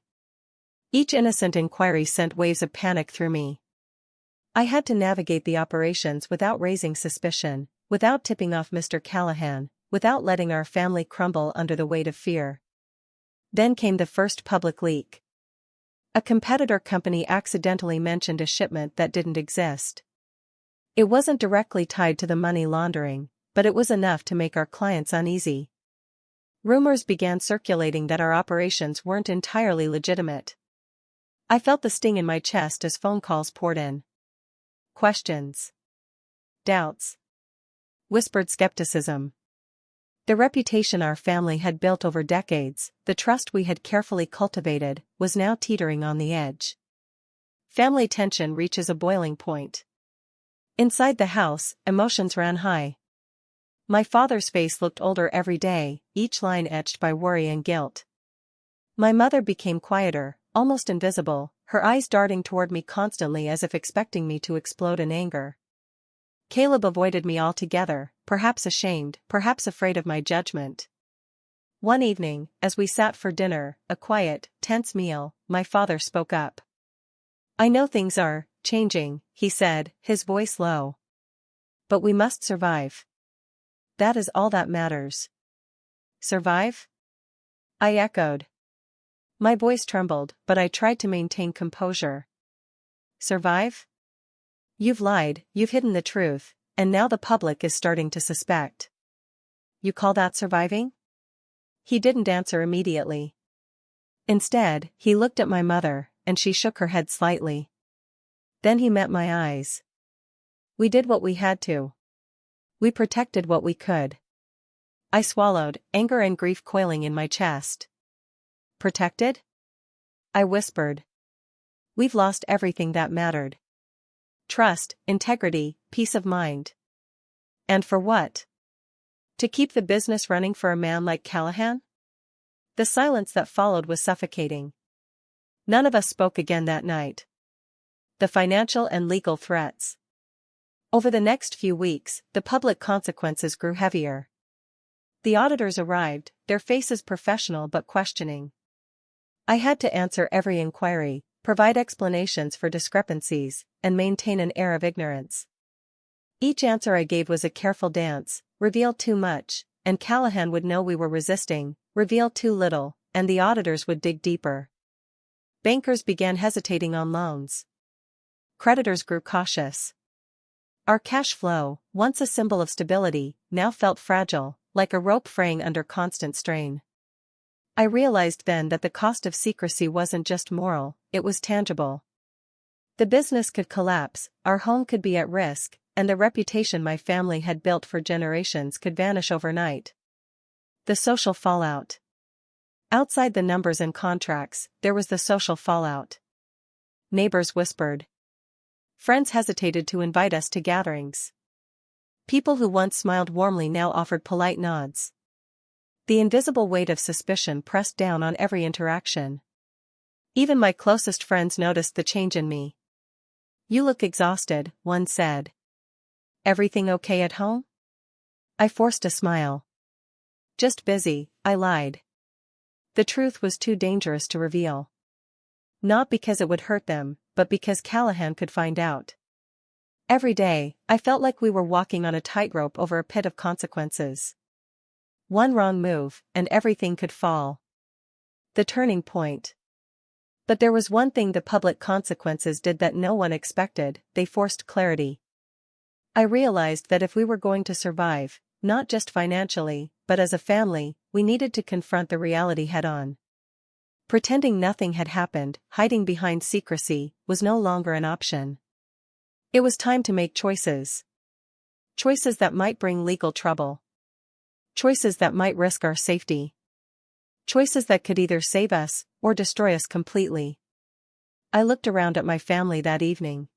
Speaker 1: Each innocent inquiry sent waves of panic through me. I had to navigate the operations without raising suspicion, without tipping off Mr. Callahan, without letting our family crumble under the weight of fear. Then came the first public leak. A competitor company accidentally mentioned a shipment that didn't exist. It wasn't directly tied to the money laundering, but it was enough to make our clients uneasy. Rumors began circulating that our operations weren't entirely legitimate. I felt the sting in my chest as phone calls poured in. Questions. Doubts. Whispered skepticism. The reputation our family had built over decades, the trust we had carefully cultivated, was now teetering on the edge. Family tension reaches a boiling point. Inside the house, emotions ran high. My father's face looked older every day, each line etched by worry and guilt. My mother became quieter, almost invisible, her eyes darting toward me constantly as if expecting me to explode in anger. Caleb avoided me altogether, perhaps ashamed, perhaps afraid of my judgment. One evening, as we sat for dinner, a quiet, tense meal, my father spoke up. "I know things are changing," he said, his voice low. "But we must survive. That is all that matters." "Survive?" I echoed. My voice trembled, but I tried to maintain composure. "Survive? You've lied, you've hidden the truth, and now the public is starting to suspect. You call that surviving?" He didn't answer immediately. Instead, he looked at my mother, and she shook her head slightly. Then he met my eyes. We did what we had to. We protected what we could. I swallowed, anger and grief coiling in my chest. Protected? I whispered. We've lost everything that mattered. Trust, integrity, peace of mind. And for what? To keep the business running for a man like Callahan? The silence that followed was suffocating. None of us spoke again that night. The financial and legal threats. Over the next few weeks, the public consequences grew heavier. The auditors arrived, their faces professional but questioning. I had to answer every inquiry, provide explanations for discrepancies, and maintain an air of ignorance. Each answer I gave was a careful dance, revealed too much, and Callahan would know we were resisting, reveal too little, and the auditors would dig deeper. Bankers began hesitating on loans. Creditors grew cautious. Our cash flow, once a symbol of stability, now felt fragile, like a rope fraying under constant strain. I realized then that the cost of secrecy wasn't just moral, it was tangible. The business could collapse, our home could be at risk, and the reputation my family had built for generations could vanish overnight. The social fallout. Outside the numbers and contracts, there was the social fallout. Neighbors whispered. Friends hesitated to invite us to gatherings. People who once smiled warmly now offered polite nods. The invisible weight of suspicion pressed down on every interaction. Even my closest friends noticed the change in me. You look exhausted, one said. Everything okay at home? I forced a smile. Just busy, I lied. The truth was too dangerous to reveal. Not because it would hurt them, but because Callahan could find out. Every day, I felt like we were walking on a tightrope over a pit of consequences. One wrong move, and everything could fall. The turning point. But there was one thing the public consequences did that no one expected: they forced clarity. I realized that if we were going to survive, not just financially, but as a family, we needed to confront the reality head-on. Pretending nothing had happened, hiding behind secrecy, was no longer an option. It was time to make choices. Choices that might bring legal trouble. Choices that might risk our safety. Choices that could either save us, or destroy us completely. I looked around at my family that evening.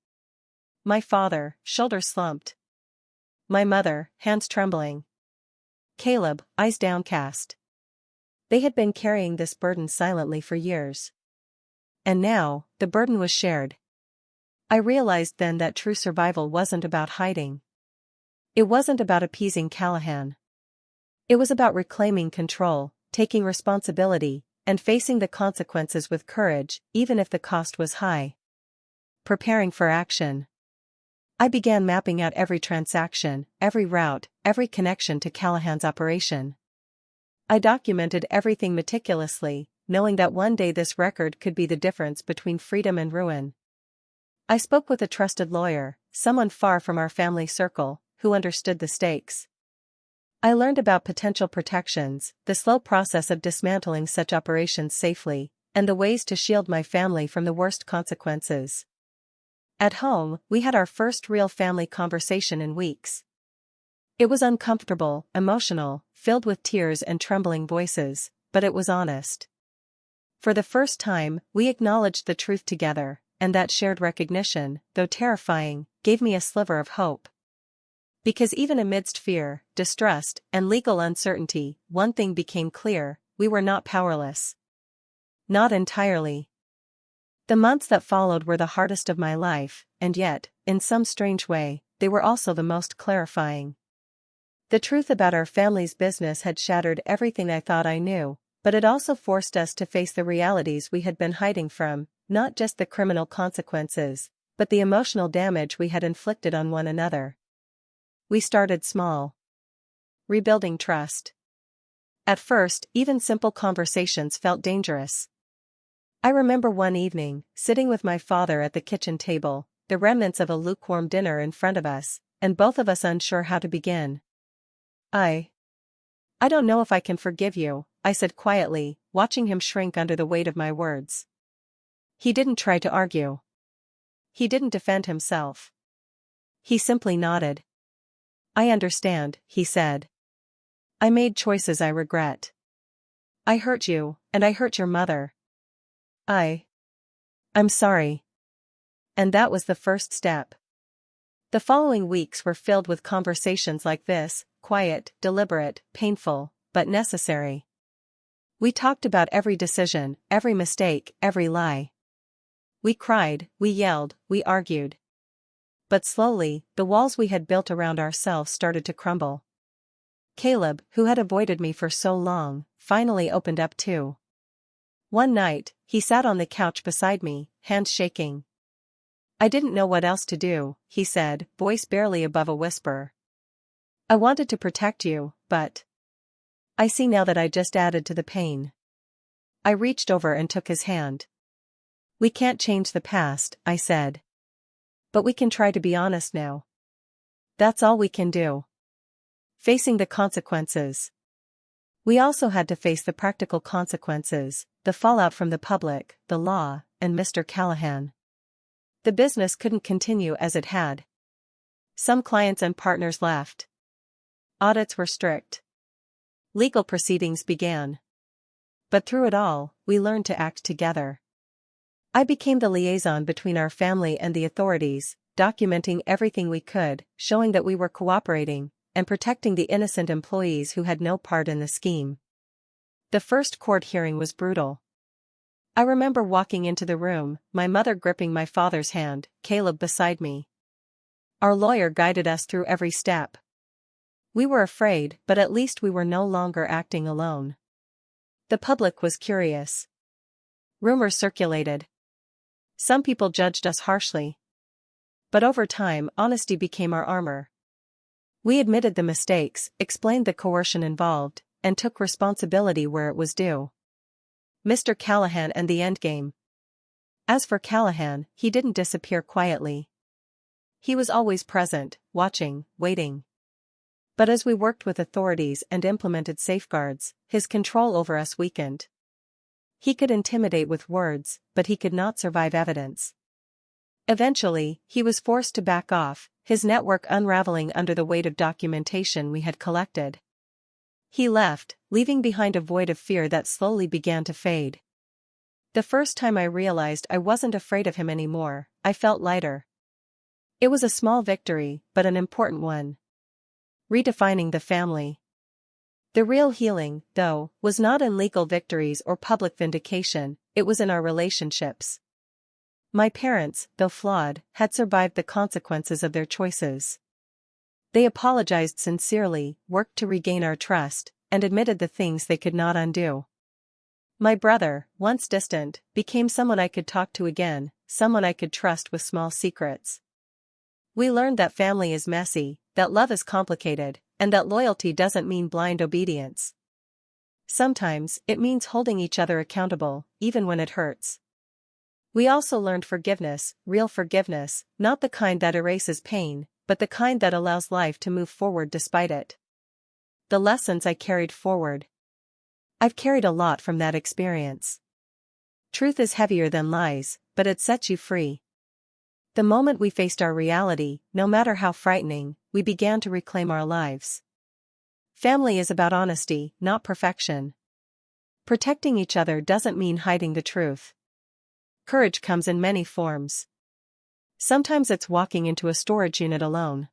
Speaker 1: My father, shoulders slumped. My mother, hands trembling. Caleb, eyes downcast. They had been carrying this burden silently for years. And now, the burden was shared. I realized then that true survival wasn't about hiding. It wasn't about appeasing Callahan. It was about reclaiming control, taking responsibility, and facing the consequences with courage, even if the cost was high. Preparing for action. I began mapping out every transaction, every route, every connection to Callahan's operation. I documented everything meticulously, knowing that one day this record could be the difference between freedom and ruin. I spoke with a trusted lawyer, someone far from our family circle, who understood the stakes. I learned about potential protections, the slow process of dismantling such operations safely, and the ways to shield my family from the worst consequences. At home, we had our first real family conversation in weeks. It was uncomfortable, emotional, filled with tears and trembling voices, but it was honest. For the first time, we acknowledged the truth together, and that shared recognition, though terrifying, gave me a sliver of hope. Because even amidst fear, distrust, and legal uncertainty, one thing became clear: we were not powerless. Not entirely. The months that followed were the hardest of my life, and yet, in some strange way, they were also the most clarifying. The truth about our family's business had shattered everything I thought I knew, but it also forced us to face the realities we had been hiding from, not just the criminal consequences, but the emotional damage we had inflicted on one another. We started small. Rebuilding trust. At first, even simple conversations felt dangerous. I remember one evening, sitting with my father at the kitchen table, the remnants of a lukewarm dinner in front of us, and both of us unsure how to begin. I don't know if I can forgive you, I said quietly, watching him shrink under the weight of my words. He didn't try to argue. He didn't defend himself. He simply nodded. I understand, he said. I made choices I regret. I hurt you, and I hurt your mother. I'm sorry. And that was the first step. The following weeks were filled with conversations like this, quiet, deliberate, painful, but necessary. We talked about every decision, every mistake, every lie. We cried, we yelled, we argued. But slowly, the walls we had built around ourselves started to crumble. Caleb, who had avoided me for so long, finally opened up too. One night, he sat on the couch beside me, hands shaking. I didn't know what else to do, he said, voice barely above a whisper. I wanted to protect you, but I see now that I just added to the pain. I reached over and took his hand. We can't change the past, I said. But we can try to be honest now. That's all we can do. Facing the consequences. We also had to face the practical consequences, the fallout from the public, the law, and Mr. Callahan. The business couldn't continue as it had. Some clients and partners left. Audits were strict. Legal proceedings began. But through it all, we learned to act together. I became the liaison between our family and the authorities, documenting everything we could, showing that we were cooperating, and protecting the innocent employees who had no part in the scheme. The first court hearing was brutal. I remember walking into the room, my mother gripping my father's hand, Caleb beside me. Our lawyer guided us through every step. We were afraid, but at least we were no longer acting alone. The public was curious. Rumors circulated. Some people judged us harshly. But over time, honesty became our armor. We admitted the mistakes, explained the coercion involved, and took responsibility where it was due. Mr. Callahan and the endgame. As for Callahan, he didn't disappear quietly. He was always present, watching, waiting. But as we worked with authorities and implemented safeguards, his control over us weakened. He could intimidate with words, but he could not survive evidence. Eventually, he was forced to back off, his network unraveling under the weight of documentation we had collected. He left, leaving behind a void of fear that slowly began to fade. The first time I realized I wasn't afraid of him anymore, I felt lighter. It was a small victory, but an important one. Redefining the family. The real healing, though, was not in legal victories or public vindication, it was in our relationships. My parents, though flawed, had survived the consequences of their choices. They apologized sincerely, worked to regain our trust, and admitted the things they could not undo. My brother, once distant, became someone I could talk to again, someone I could trust with small secrets. We learned that family is messy, that love is complicated, and that loyalty doesn't mean blind obedience. Sometimes, it means holding each other accountable, even when it hurts. We also learned forgiveness, real forgiveness, not the kind that erases pain, but the kind that allows life to move forward despite it. The lessons I carried forward. I've carried a lot from that experience. Truth is heavier than lies, but it sets you free. The moment we faced our reality, no matter how frightening, we began to reclaim our lives. Family is about honesty, not perfection. Protecting each other doesn't mean hiding the truth. Courage comes in many forms. Sometimes it's walking into a storage unit alone.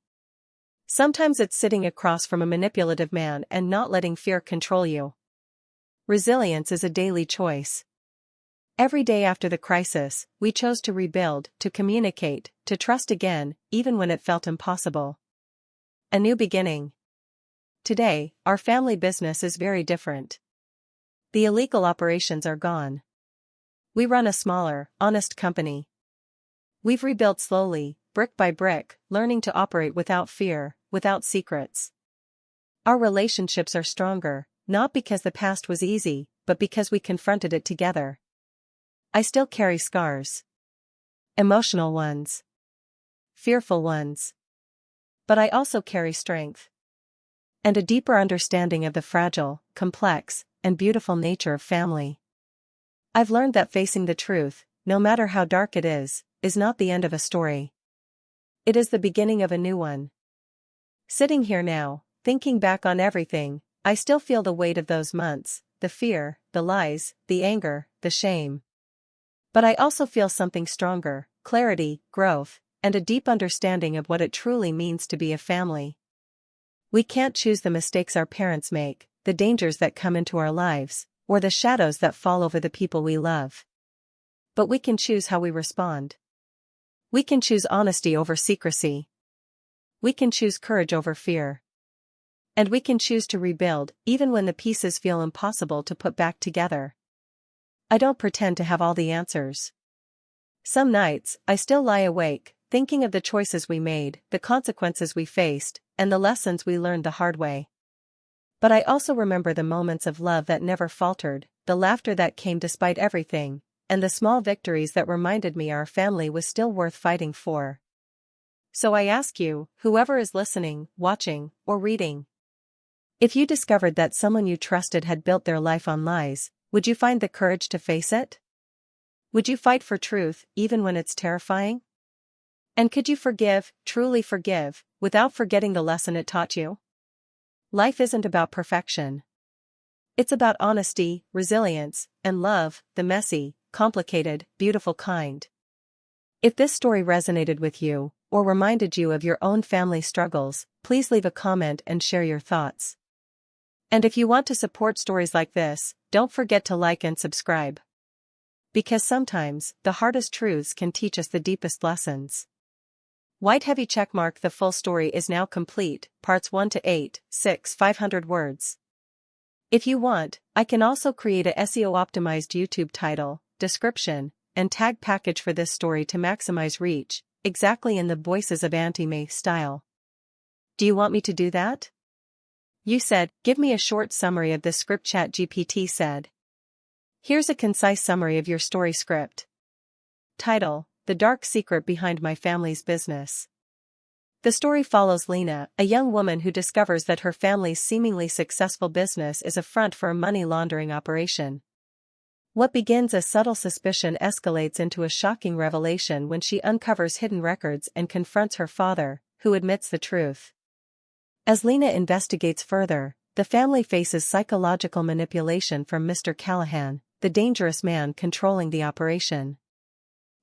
Speaker 1: Sometimes it's sitting across from a manipulative man and not letting fear control you. Resilience is a daily choice. Every day after the crisis, we chose to rebuild, to communicate, to trust again, even when it felt impossible. A new beginning. Today, our family business is very different. The illegal operations are gone. We run a smaller, honest company. We've rebuilt slowly, brick by brick, learning to operate without fear, without secrets. Our relationships are stronger, not because the past was easy, but because we confronted it together. I still carry scars. Emotional ones. Fearful ones. But I also carry strength. And a deeper understanding of the fragile, complex, and beautiful nature of family. I've learned that facing the truth, no matter how dark it is not the end of a story. It is the beginning of a new one. Sitting here now, thinking back on everything, I still feel the weight of those months, the fear, the lies, the anger, the shame. But I also feel something stronger, clarity, growth, and a deep understanding of what it truly means to be a family. We can't choose the mistakes our parents make, the dangers that come into our lives, or the shadows that fall over the people we love. But we can choose how we respond. We can choose honesty over secrecy. We can choose courage over fear. And we can choose to rebuild, even when the pieces feel impossible to put back together. I don't pretend to have all the answers. Some nights, I still lie awake, thinking of the choices we made, the consequences we faced, and the lessons we learned the hard way. But I also remember the moments of love that never faltered, the laughter that came despite everything, and the small victories that reminded me our family was still worth fighting for. So I ask you, whoever is listening, watching, or reading, if you discovered that someone you trusted had built their life on lies, would you find the courage to face it? Would you fight for truth, even when it's terrifying? And could you forgive, truly forgive, without forgetting the lesson it taught you? Life isn't about perfection. It's about honesty, resilience, and love, the messy, complicated, beautiful kind. If this story resonated with you, or reminded you of your own family struggles, please leave a comment and share your thoughts. And if you want to support stories like this, don't forget to like and subscribe. Because sometimes, the hardest truths can teach us the deepest lessons. White heavy checkmark. The full story is now complete, parts 1 to 8, 500 words. If you want, I can also create a SEO-optimized YouTube title, description, and tag package for this story to maximize reach, exactly in the Voices of Auntie May style. Do you want me to do that? You said, give me a short summary of this script. ChatGPT said. Here's a concise summary of your story script. Title: The Dark Secret Behind My Family's Business. The story follows Lena, a young woman who discovers that her family's seemingly successful business is a front for a money laundering operation. What begins as subtle suspicion escalates into a shocking revelation when she uncovers hidden records and confronts her father, who admits the truth. As Lena investigates further, the family faces psychological manipulation from Mr. Callahan, the dangerous man controlling the operation.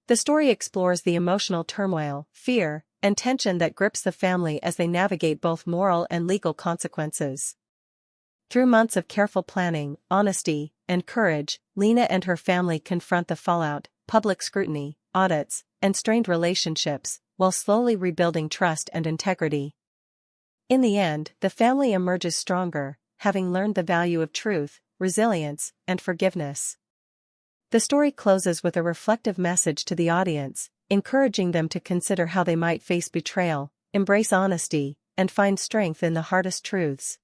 Speaker 1: The story explores the emotional turmoil, fear, and tension that grips the family as they navigate both moral and legal consequences. Through months of careful planning, honesty, and courage, Lena and her family confront the fallout, public scrutiny, audits, and strained relationships, while slowly rebuilding trust and integrity. In the end, the family emerges stronger, having learned the value of truth, resilience, and forgiveness. The story closes with a reflective message to the audience, encouraging them to consider how they might face betrayal, embrace honesty, and find strength in the hardest truths.